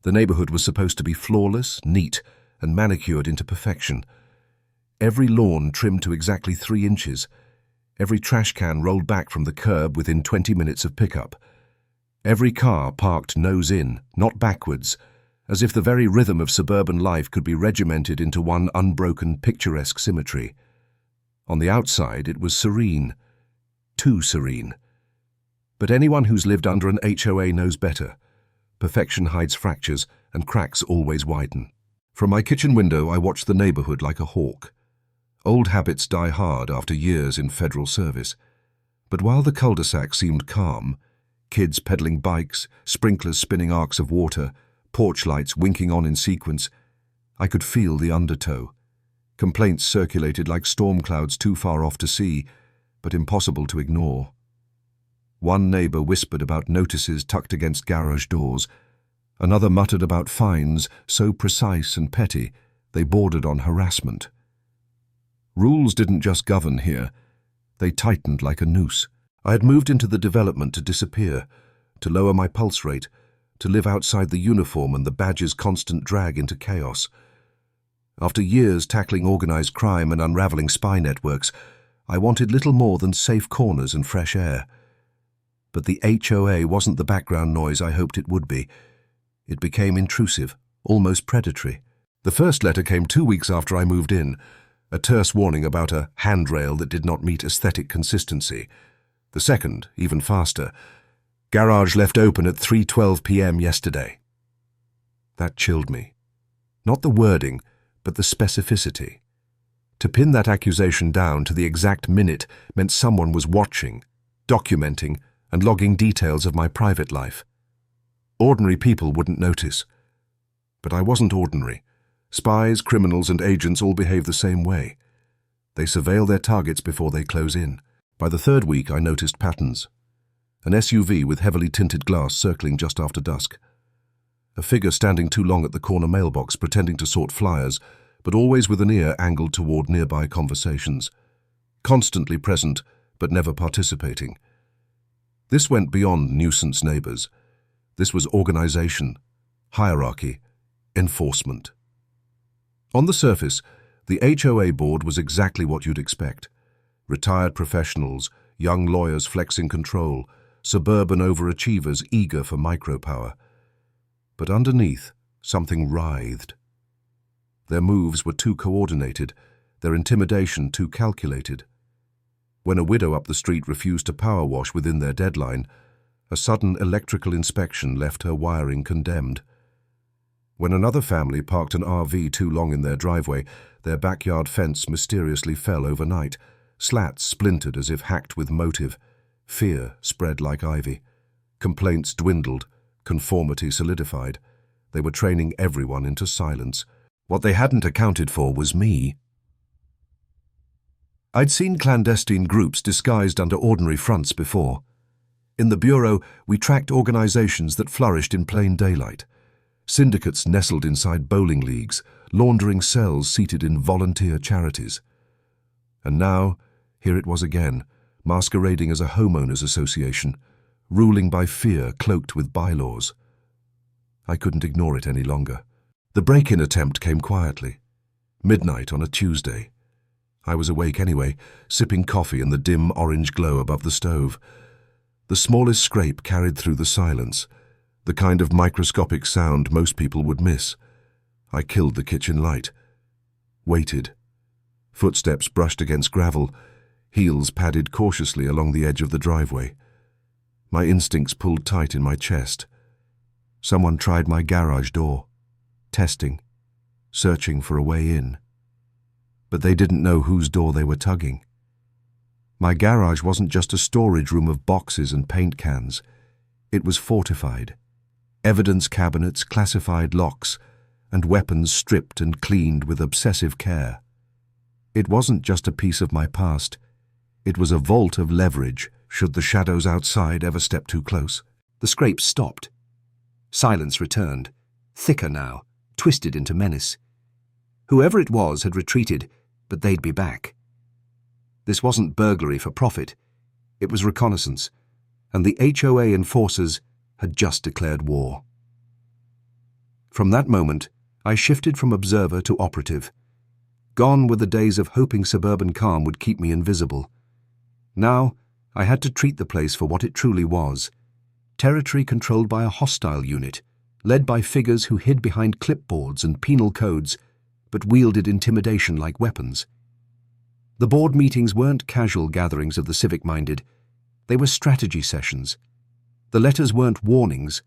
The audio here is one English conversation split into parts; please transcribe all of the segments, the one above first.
The neighborhood was supposed to be flawless, neat, and manicured into perfection. Every lawn trimmed to exactly 3 inches. Every trash can rolled back from the curb within 20 minutes of pickup. Every car parked nose in, not backwards, as if the very rhythm of suburban life could be regimented into one unbroken, picturesque symmetry. On the outside, it was serene. Too serene. But anyone who's lived under an HOA knows better. Perfection hides fractures, and cracks always widen. From my kitchen window, I watched the neighborhood like a hawk. Old habits die hard after years in federal service. But while the cul-de-sac seemed calm, kids pedaling bikes, sprinklers spinning arcs of water, porch lights winking on in sequence, I could feel the undertow. Complaints circulated like storm clouds too far off to see, but impossible to ignore. One neighbor whispered about notices tucked against garage doors. Another muttered about fines so precise and petty they bordered on harassment. Rules didn't just govern here. They tightened like a noose. I had moved into the development to disappear, to lower my pulse rate, to live outside the uniform and the badge's constant drag into chaos. After years tackling organized crime and unraveling spy networks, I wanted little more than safe corners and fresh air. But the HOA wasn't the background noise I hoped it would be. It became intrusive, almost predatory. The first letter came 2 weeks after I moved in, a terse warning about a handrail that did not meet aesthetic consistency. The second, even faster, garage left open at 3:12 p.m. yesterday. That chilled me. Not the wording, but the specificity. To pin that accusation down to the exact minute meant someone was watching, documenting, and logging details of my private life. Ordinary people wouldn't notice. But I wasn't ordinary. Spies, criminals, and agents all behave the same way. They surveil their targets before they close in. By the 3rd week, I noticed patterns. An SUV with heavily tinted glass circling just after dusk. A figure standing too long at the corner mailbox pretending to sort flyers, but always with an ear angled toward nearby conversations. Constantly present, but never participating. This went beyond nuisance neighbors. This was organization, hierarchy, enforcement. On the surface, the HOA board was exactly what you'd expect. Retired professionals, young lawyers flexing control, suburban overachievers eager for micropower. But underneath, something writhed. Their moves were too coordinated, their intimidation too calculated. When a widow up the street refused to power wash within their deadline, a sudden electrical inspection left her wiring condemned. When another family parked an RV too long in their driveway, their backyard fence mysteriously fell overnight. Slats splintered as if hacked with motive. Fear spread like ivy. Complaints dwindled. Conformity solidified. They were training everyone into silence. What they hadn't accounted for was me. I'd seen clandestine groups disguised under ordinary fronts before. In the Bureau, we tracked organizations that flourished in plain daylight. Syndicates nestled inside bowling leagues, laundering cells seated in volunteer charities. And now, here it was again, masquerading as a homeowners association, ruling by fear cloaked with bylaws. I couldn't ignore it any longer. The break-in attempt came quietly. Midnight on a Tuesday. I was awake anyway, sipping coffee in the dim orange glow above the stove. The smallest scrape carried through the silence, the kind of microscopic sound most people would miss. I killed the kitchen light. Waited. Footsteps brushed against gravel. Heels padded cautiously along the edge of the driveway. My instincts pulled tight in my chest. Someone tried my garage door. Testing. Searching for a way in. But they didn't know whose door they were tugging. My garage wasn't just a storage room of boxes and paint cans. It was fortified. Evidence cabinets, classified locks, and weapons stripped and cleaned with obsessive care. It wasn't just a piece of my past. It was a vault of leverage, should the shadows outside ever step too close. The scrapes stopped. Silence returned, thicker now, twisted into menace. Whoever it was had retreated, but they'd be back. This wasn't burglary for profit. It was reconnaissance, and the HOA enforcers had just declared war. From that moment, I shifted from observer to operative. Gone were the days of hoping suburban calm would keep me invisible. Now, I had to treat the place for what it truly was: territory controlled by a hostile unit, led by figures who hid behind clipboards and penal codes, but wielded intimidation like weapons. The board meetings weren't casual gatherings of the civic-minded. They were strategy sessions. The letters weren't warnings.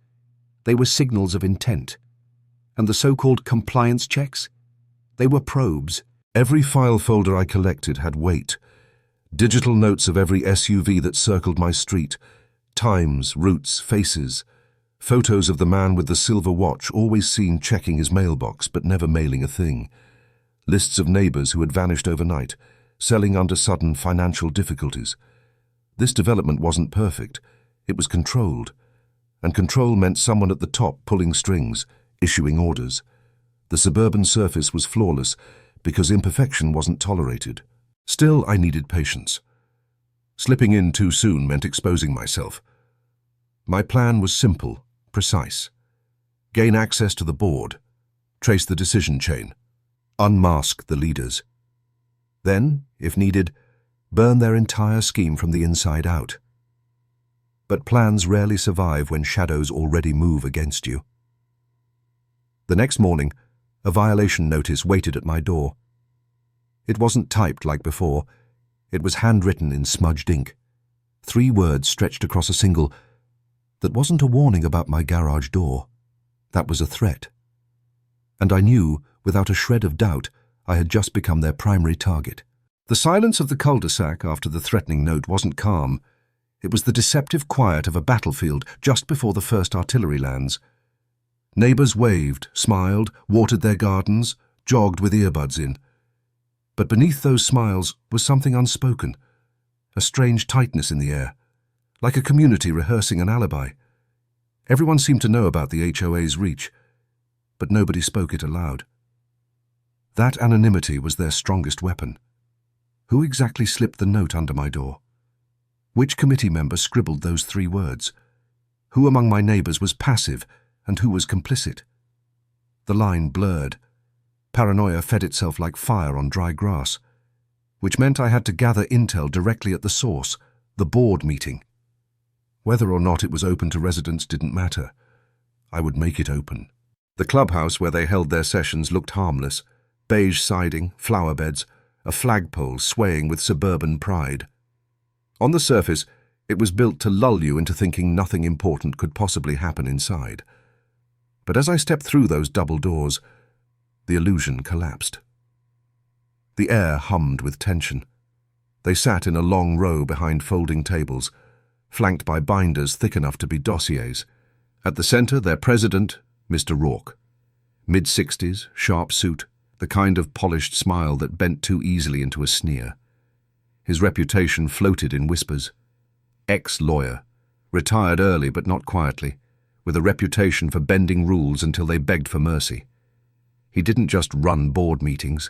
They were signals of intent. And the so-called compliance checks? They were probes. Every file folder I collected had weight. Digital notes of every SUV that circled my street. Times, routes, faces. Photos of the man with the silver watch, always seen checking his mailbox but never mailing a thing. Lists of neighbors who had vanished overnight, selling under sudden financial difficulties. This development wasn't perfect. It was controlled. And control meant someone at the top pulling strings, issuing orders. The suburban surface was flawless because imperfection wasn't tolerated. Still, I needed patience. Slipping in too soon meant exposing myself. My plan was simple, precise. Gain access to the board, trace the decision chain, unmask the leaders. Then, if needed, burn their entire scheme from the inside out. But plans rarely survive when shadows already move against you. The next morning, a violation notice waited at my door. It wasn't typed like before. It was handwritten in smudged ink. 3 words stretched across a single. That wasn't a warning about my garage door. That was a threat. And I knew, without a shred of doubt, I had just become their primary target. The silence of the cul-de-sac after the threatening note wasn't calm. It was the deceptive quiet of a battlefield just before the first artillery lands. Neighbors waved, smiled, watered their gardens, jogged with earbuds in. But beneath those smiles was something unspoken, a strange tightness in the air, like a community rehearsing an alibi. Everyone seemed to know about the HOA's reach, but nobody spoke it aloud. That anonymity was their strongest weapon. Who exactly slipped the note under my door? Which committee member scribbled those 3 words? Who among my neighbors was passive and who was complicit? The line blurred. Paranoia fed itself like fire on dry grass, which meant I had to gather intel directly at the source, the board meeting. Whether or not it was open to residents didn't matter. I would make it open. The clubhouse where they held their sessions looked harmless. Beige siding, flower beds, a flagpole swaying with suburban pride. On the surface, it was built to lull you into thinking nothing important could possibly happen inside. But as I stepped through those double doors, the illusion collapsed. The air hummed with tension. They sat in a long row behind folding tables, flanked by binders thick enough to be dossiers. At the center, their president, Mr. Rourke. Mid-60s, sharp suit, the kind of polished smile that bent too easily into a sneer. His reputation floated in whispers. Ex-lawyer, retired early but not quietly, with a reputation for bending rules until they begged for mercy. He didn't just run board meetings.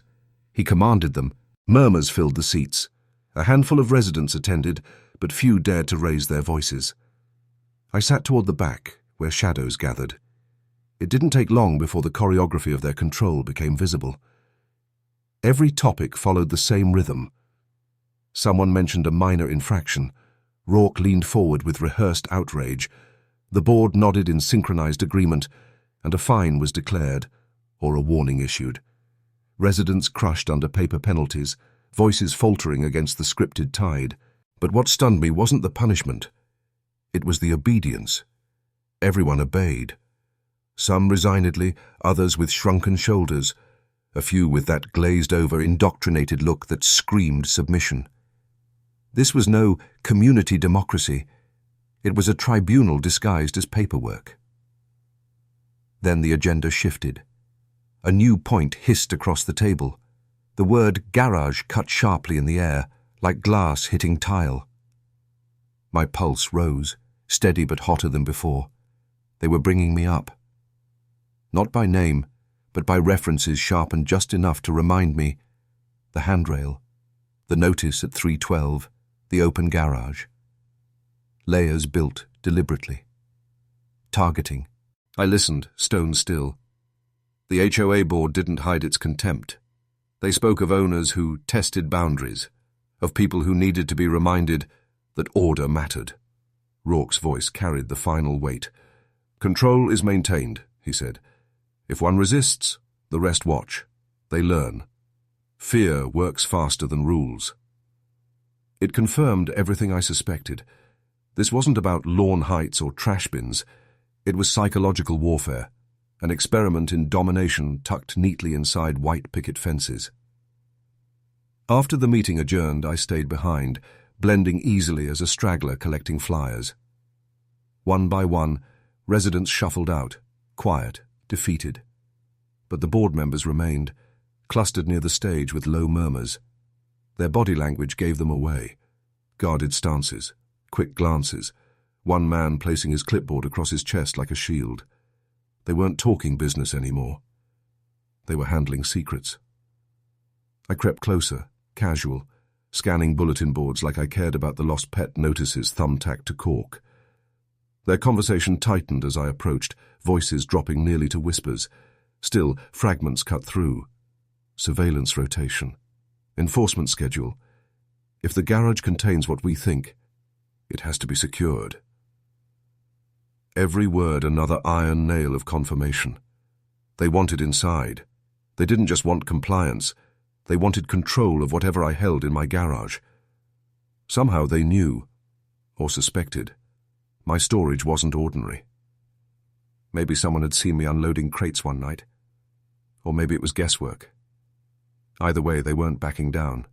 He commanded them. Murmurs filled the seats. A handful of residents attended, but few dared to raise their voices. I sat toward the back, where shadows gathered. It didn't take long before the choreography of their control became visible. Every topic followed the same rhythm. Someone mentioned a minor infraction. Rourke leaned forward with rehearsed outrage. The board nodded in synchronized agreement, and a fine was declared, or a warning issued. Residents crushed under paper penalties, voices faltering against the scripted tide. But what stunned me wasn't the punishment. It was the obedience. Everyone obeyed. Some resignedly, others with shrunken shoulders, a few with that glazed-over, indoctrinated look that screamed submission. This was no community democracy. It was a tribunal disguised as paperwork. Then the agenda shifted. A new point hissed across the table. The word garage cut sharply in the air, like glass hitting tile. My pulse rose, steady but hotter than before. They were bringing me up. Not by name, but by references sharpened just enough to remind me: the handrail, the notice at 312, the open garage. Layers built deliberately. Targeting. I listened, stone still. The HOA board didn't hide its contempt. They spoke of owners who tested boundaries, of people who needed to be reminded that order mattered. Rourke's voice carried the final weight. "Control is maintained," he said. "If one resists, the rest watch. They learn. Fear works faster than rules." It confirmed everything I suspected. This wasn't about lawn heights or trash bins. It was psychological warfare, an experiment in domination tucked neatly inside white picket fences. After the meeting adjourned, I stayed behind, blending easily as a straggler collecting flyers. One by one, residents shuffled out, quiet, defeated. But the board members remained, clustered near the stage with low murmurs. Their body language gave them away. Guarded stances, quick glances, one man placing his clipboard across his chest like a shield. They weren't talking business anymore. They were handling secrets. I crept closer, casual, scanning bulletin boards like I cared about the lost pet notices thumbtacked to cork. Their conversation tightened as I approached, voices dropping nearly to whispers. Still, fragments cut through. Surveillance rotation. Enforcement schedule. If the garage contains what we think, it has to be secured. Every word another iron nail of confirmation. They wanted inside. They didn't just want compliance. They wanted control of whatever I held in my garage. Somehow they knew, or suspected, my storage wasn't ordinary. Maybe someone had seen me unloading crates one night. Or maybe it was guesswork. Either way, they weren't backing down.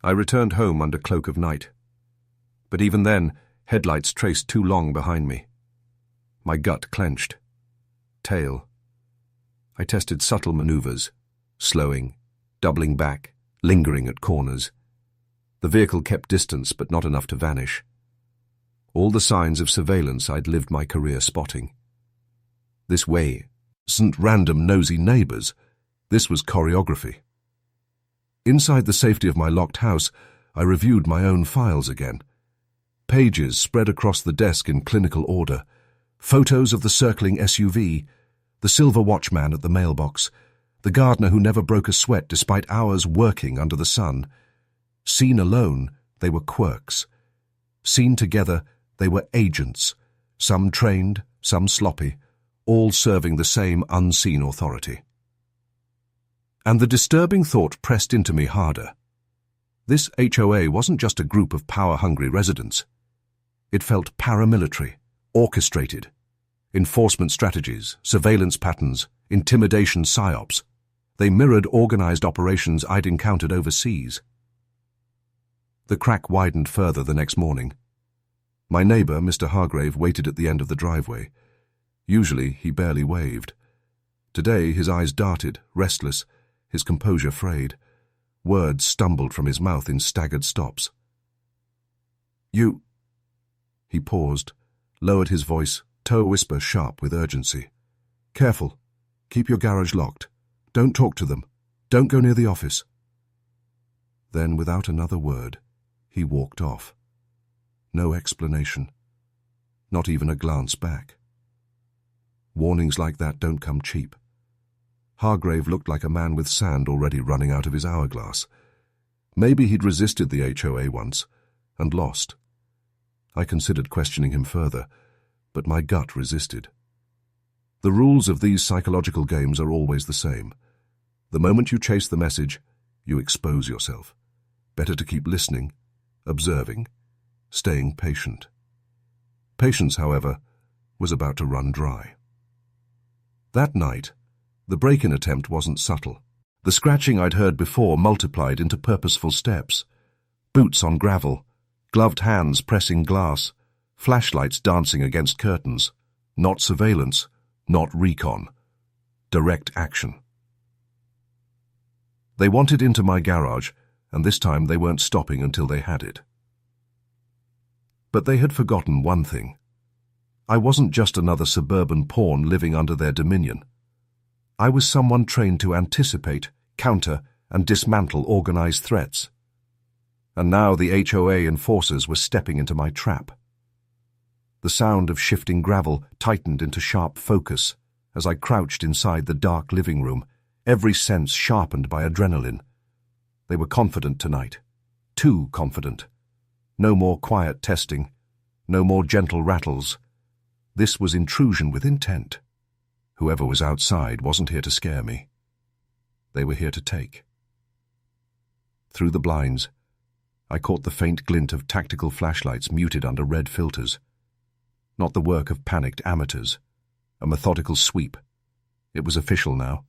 I returned home under cloak of night. But even then, headlights traced too long behind me. My gut clenched. Tail. I tested subtle maneuvers, slowing, doubling back, lingering at corners. The vehicle kept distance, but not enough to vanish. All the signs of surveillance I'd lived my career spotting. This way isn't random nosy neighbors. This was choreography. Inside the safety of my locked house, I reviewed my own files again. Pages spread across the desk in clinical order. Photos of the circling SUV, the silver watchman at the mailbox, the gardener who never broke a sweat despite hours working under the sun. Seen alone, they were quirks. Seen together, they were agents, some trained, some sloppy, all serving the same unseen authority. And the disturbing thought pressed into me harder. This HOA wasn't just a group of power-hungry residents. It felt paramilitary, orchestrated. Enforcement strategies, surveillance patterns, intimidation psyops. They mirrored organized operations I'd encountered overseas. The crack widened further the next morning. My neighbor, Mr. Hargrave, waited at the end of the driveway. Usually, he barely waved. Today, his eyes darted, restless, his composure frayed. Words stumbled from his mouth in staggered stops. "You—" He paused, lowered his voice, toe whisper sharp with urgency. "Careful. Keep your garage locked. Don't talk to them. Don't go near the office." Then, without another word, he walked off. No explanation. Not even a glance back. Warnings like that don't come cheap. Hargrave looked like a man with sand already running out of his hourglass. Maybe he'd resisted the HOA once, and lost. I considered questioning him further, but my gut resisted. The rules of these psychological games are always the same. The moment you chase the message, you expose yourself. Better to keep listening, observing, staying patient. Patience, however, was about to run dry. That night, the break-in attempt wasn't subtle. The scratching I'd heard before multiplied into purposeful steps. Boots on gravel, gloved hands pressing glass, flashlights dancing against curtains. Not surveillance, not recon. Direct action. They wanted into my garage, and this time they weren't stopping until they had it. But they had forgotten one thing. I wasn't just another suburban pawn living under their dominion. I was someone trained to anticipate, counter, and dismantle organized threats. And now the HOA enforcers were stepping into my trap. The sound of shifting gravel tightened into sharp focus, as I crouched inside the dark living room, every sense sharpened by adrenaline. They were confident tonight. Too confident. No more quiet testing. No more gentle rattles. This was intrusion with intent. Whoever was outside wasn't here to scare me. They were here to take. Through the blinds, I caught the faint glint of tactical flashlights muted under red filters. Not the work of panicked amateurs. A methodical sweep. It was official now.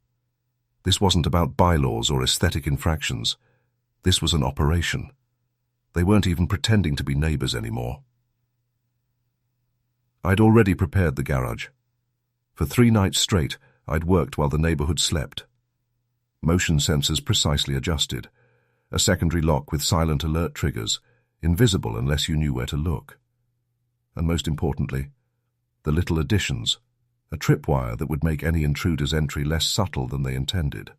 This wasn't about bylaws or aesthetic infractions. This was an operation. They weren't even pretending to be neighbors anymore. I'd already prepared the garage. For 3 nights straight, I'd worked while the neighborhood slept. Motion sensors precisely adjusted. A secondary lock with silent alert triggers, invisible unless you knew where to look. And most importantly, the little additions, a tripwire that would make any intruder's entry less subtle than they intended.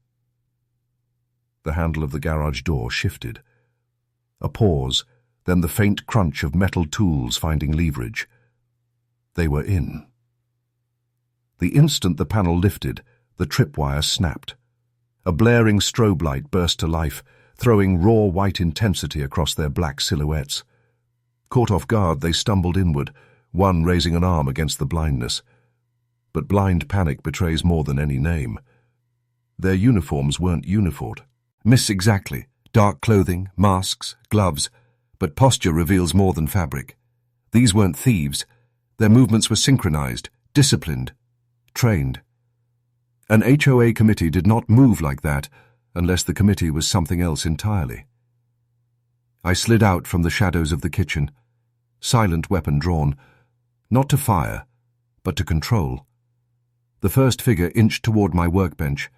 The handle of the garage door shifted. A pause, then the faint crunch of metal tools finding leverage. They were in. The instant the panel lifted, the tripwire snapped. A blaring strobe light burst to life, throwing raw white intensity across their black silhouettes. Caught off guard, they stumbled inward, one raising an arm against the blindness. But blind panic betrays more than any name. Their uniforms weren't uniformed. Miss exactly. Dark clothing, masks, gloves, but posture reveals more than fabric. These weren't thieves. Their movements were synchronized, disciplined, trained. An HOA committee did not move like that unless the committee was something else entirely. I slid out from the shadows of the kitchen, silent weapon drawn, not to fire, but to control. The first figure inched toward my workbench,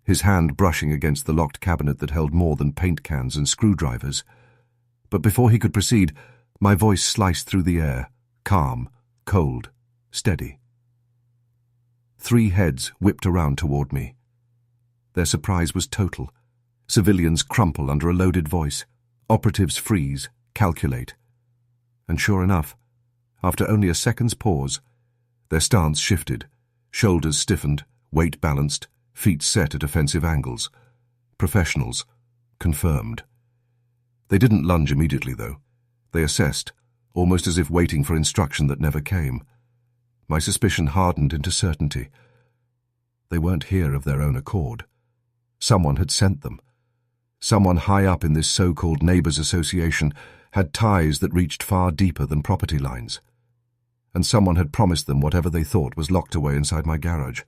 his hand brushing against the locked cabinet that held more than paint cans and screwdrivers. But before he could proceed, my voice sliced through the air, calm, cold, steady. 3 heads whipped around toward me. Their surprise was total. Civilians crumple under a loaded voice. Operatives freeze, calculate. And sure enough, after only a second's pause, their stance shifted, shoulders stiffened, weight balanced, feet set at offensive angles. Professionals. Confirmed. They didn't lunge immediately, though. They assessed, almost as if waiting for instruction that never came. My suspicion hardened into certainty. They weren't here of their own accord. Someone had sent them. Someone high up in this so-called neighbors' association had ties that reached far deeper than property lines. And someone had promised them whatever they thought was locked away inside my garage.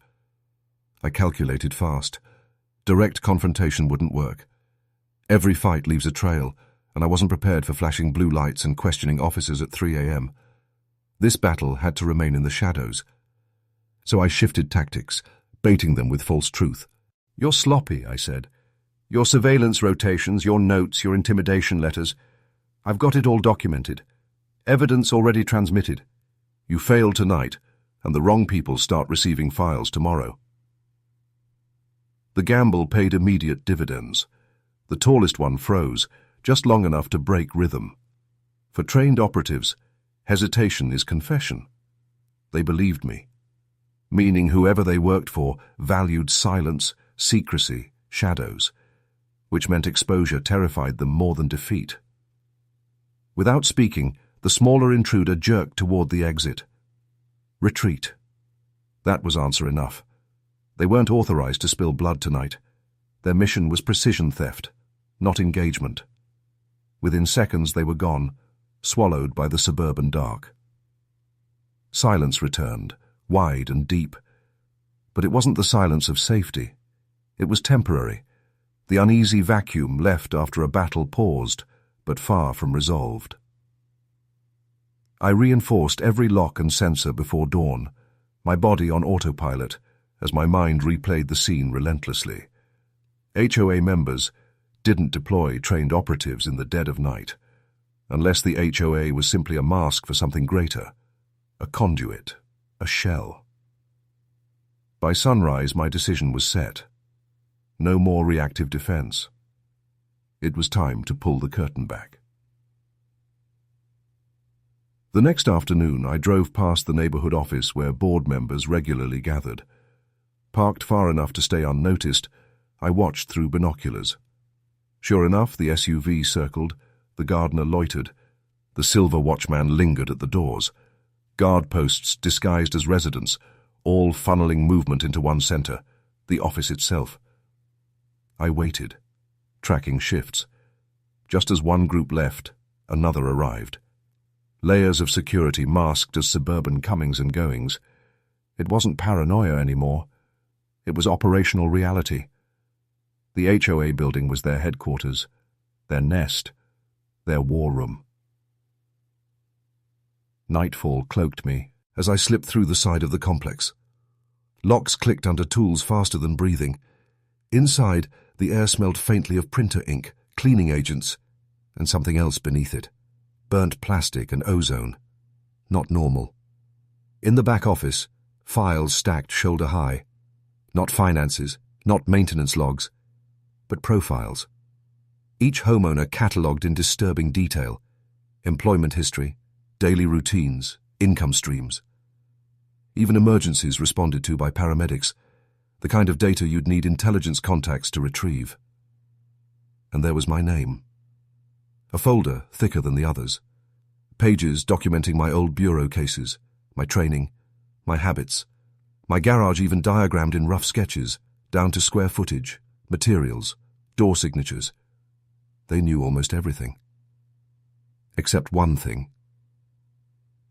I calculated fast. Direct confrontation wouldn't work. Every fight leaves a trail, and I wasn't prepared for flashing blue lights and questioning officers at 3 a.m. This battle had to remain in the shadows. So I shifted tactics, baiting them with false truth. "You're sloppy," I said. "Your surveillance rotations, your notes, your intimidation letters. I've got it all documented. Evidence already transmitted. You failed tonight, and the wrong people start receiving files tomorrow." The gamble paid immediate dividends. The tallest one froze, just long enough to break rhythm. For trained operatives, hesitation is confession. They believed me, meaning whoever they worked for valued silence, secrecy, shadows, which meant exposure terrified them more than defeat. Without speaking, the smaller intruder jerked toward the exit. Retreat. That was answer enough. They weren't authorized to spill blood tonight. Their mission was precision theft, not engagement. Within seconds they were gone, swallowed by the suburban dark. Silence returned, wide and deep. But it wasn't the silence of safety. It was temporary, the uneasy vacuum left after a battle paused, but far from resolved. I reinforced every lock and sensor before dawn, my body on autopilot, as my mind replayed the scene relentlessly. HOA members didn't deploy trained operatives in the dead of night, unless the HOA was simply a mask for something greater, a conduit, a shell. By sunrise, my decision was set. No more reactive defense. It was time to pull the curtain back. The next afternoon, I drove past the neighborhood office where board members regularly gathered. Parked far enough to stay unnoticed, I watched through binoculars. Sure enough, the SUV circled, the gardener loitered, the silver watchman lingered at the doors. Guard posts disguised as residents, all funneling movement into one center, the office itself. I waited, tracking shifts. Just as one group left, another arrived. Layers of security masked as suburban comings and goings. It wasn't paranoia anymore. It was operational reality. The HOA building was their headquarters, their nest, their war room. Nightfall cloaked me as I slipped through the side of the complex. Locks clicked under tools faster than breathing. Inside, the air smelled faintly of printer ink, cleaning agents, and something else beneath it. Burnt plastic and ozone. Not normal. In the back office, files stacked shoulder high. Not finances, not maintenance logs, but profiles. Each homeowner catalogued in disturbing detail. Employment history, daily routines, income streams. Even emergencies responded to by paramedics, the kind of data you'd need intelligence contacts to retrieve. And there was my name. A folder thicker than the others. Pages documenting my old bureau cases, my training, my habits. My garage even diagrammed in rough sketches, down to square footage, materials, door signatures. They knew almost everything. Except one thing.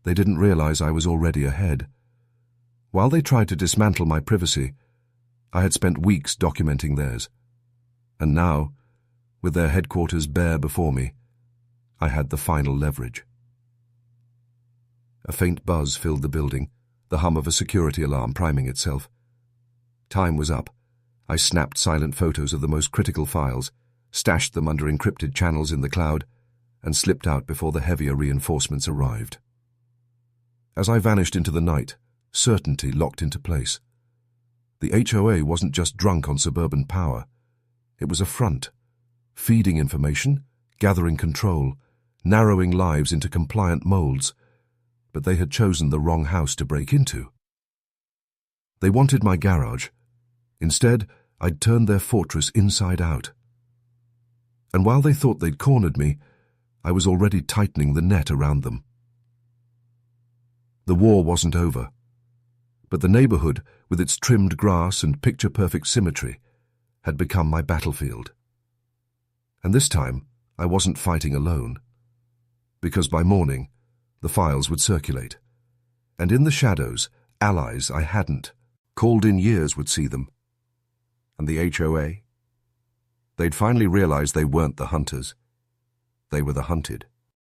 They didn't realize I was already ahead. While they tried to dismantle my privacy, I had spent weeks documenting theirs. And now, with their headquarters bare before me, I had the final leverage. A faint buzz filled the building, the hum of a security alarm priming itself. Time was up. I snapped silent photos of the most critical files, stashed them under encrypted channels in the cloud, and slipped out before the heavier reinforcements arrived. As I vanished into the night, certainty locked into place. The HOA wasn't just drunk on suburban power. It was a front, feeding information, gathering control, narrowing lives into compliant molds, but they had chosen the wrong house to break into. They wanted my garage. Instead, I'd turned their fortress inside out. And while they thought they'd cornered me, I was already tightening the net around them. The war wasn't over, but the neighborhood, with its trimmed grass and picture-perfect symmetry, had become my battlefield. And this time, I wasn't fighting alone, because by morning, the files would circulate, and in the shadows, allies I hadn't, called in years would see them. And the HOA? They'd finally realized they weren't the hunters. They were the hunted.